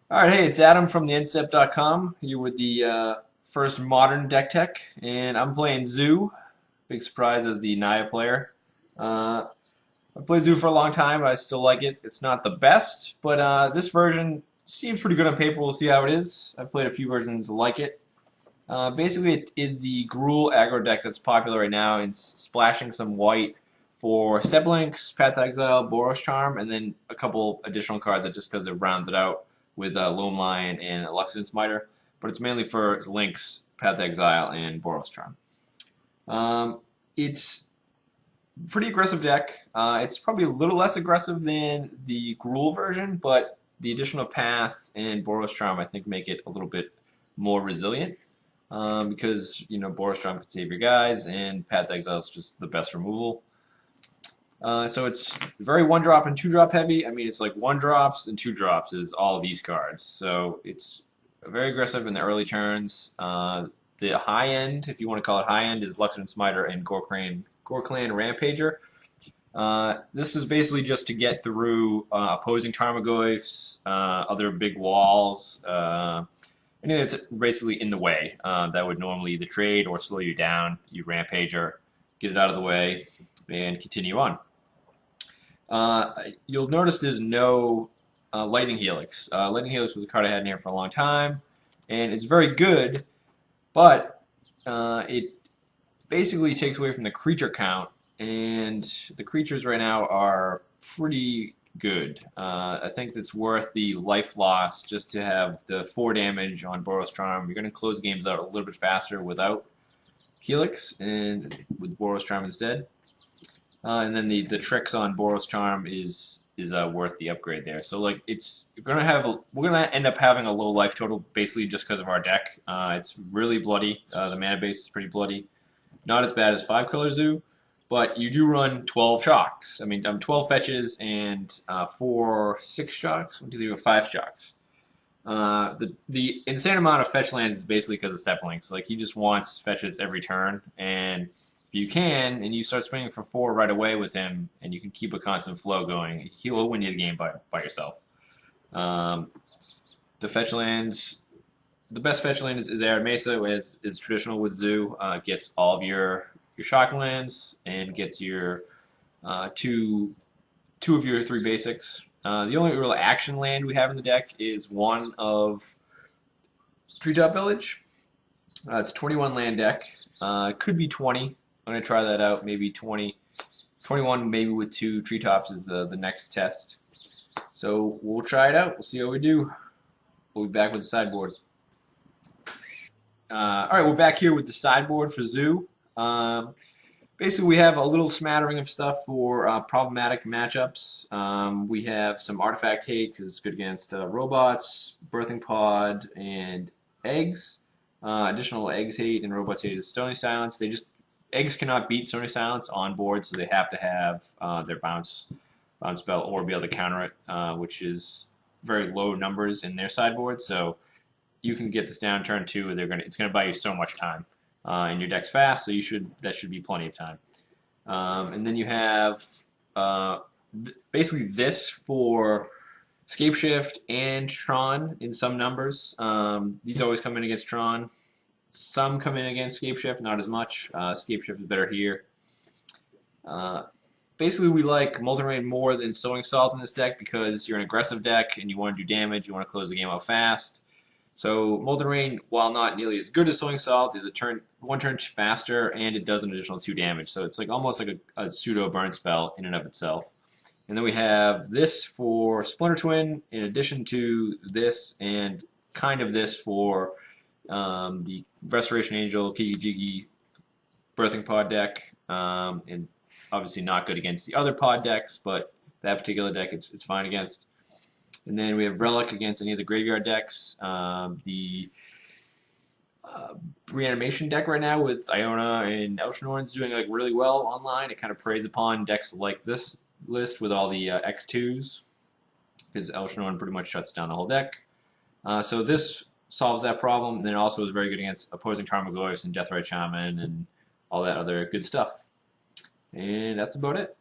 All right, hey, it's Adam from the Instep.com. You're with the first modern deck tech, and I'm playing Zoo. Big surprise as the Naya player. Uh, I played Zoo for a long time, but I still like it. It's not the best, but this version seems pretty good on paper. We'll see how it is. I've played a few versions like it. Basically, it is the Gruul aggro deck that's popular right now. It's splashing some white for Step Links, Path to Exile, Boros Charm, and then a couple additional cards that just because it rounds it out with Lone Lion and Luxon Smiter. But it's mainly for Links, Path to Exile, and Boros Charm. It's a pretty aggressive deck. It's probably a little less aggressive than the Gruul version, but the additional Path and Boros Charm I think make it a little bit more resilient because Boros Charm can save your guys, and Path to Exile is just the best removal. So it's very one drop and two drop heavy. I mean, it's like one drops and two drops is all these cards. So it's very aggressive in the early turns. The high end, if you want to call it high end, is Luxon Smiter and Gore Clan Rampager. This is basically just to get through opposing Tarmogoyfs, other big walls, anything that's basically in the way that would normally either trade or slow you down. You Rampager, get it out of the way, and continue on. You'll notice there's no Lightning Helix. Lightning Helix was a card I had in here for a long time, and it's very good, but it basically takes away from the creature count, and the creatures right now are pretty good. I think it's worth the life loss just to have the 4 damage on Boros Charm. You're going to close games out a little bit faster without Helix and with Boros Charm instead. And then the tricks on Boros Charm is worth the upgrade there. So like we're gonna end up having a low life total basically just because of our deck. It's really bloody. The mana base is pretty bloody. Not as bad as 5-color Zoo, but you do run 12 shocks. I mean, 12 fetches and 6 shocks. 1, 2, 3, 4, 5 shocks. The insane amount of fetch lands is basically because of Step Links. Like he just wants fetches every turn, and if you can, and you start swinging for 4 right away with him, and you can keep a constant flow going, he'll win you the game by yourself. Um, the fetch lands, the best fetch land is Arid Mesa, as is traditional with Zoo. Gets all of your shock lands and gets your two of your 3 basics. The only real action land we have in the deck is one of Treetop Village. It's a 21 land deck. It could be 20. I'm going to try that out. Maybe 20. 21 maybe with 2 treetops is the next test. So we'll try it out. We'll see how we do. We'll be back with the sideboard. All right, we're back here with the sideboard for Zoo. Basically, we have a little smattering of stuff for problematic matchups. We have some artifact hate because it's good against robots, birthing pod, and eggs. Additional eggs hate and robots hate is Stony Silence. Eggs cannot beat Stony Silence on board, so they have to have their bounce spell or be able to counter it, which is very low numbers in their sideboard. So you can get this down turn 2. It's gonna buy you so much time. And your deck's fast, so that should be plenty of time. And then you have basically this for Scapeshift and Tron in some numbers. These always come in against Tron. Some come in against Scapeshift, not as much. Scapeshift is better here. Basically, we like Molten Rain more than Sowing Salt in this deck because you're an aggressive deck and you want to do damage, you want to close the game out fast. So Molten Rain, while not nearly as good as Sowing Salt, is one turn faster, and it does an additional 2 damage. So it's like almost like a pseudo burn spell in and of itself. And then we have this for Splinter Twin, in addition to this, and kind of this for the Restoration Angel, Kiki Jiki Birthing Pod deck, and obviously not good against the other pod decks, but that particular deck it's fine against. And then we have Relic against any of the graveyard decks. The reanimation deck right now with Iona and Elsinore is doing like really well online. It kind of preys upon decks like this list with all the X2s because Elsinore pretty much shuts down the whole deck. So this solves that problem. And then it also is very good against opposing Tarmogoyfs and Deathrite Shaman and all that other good stuff. And that's about it.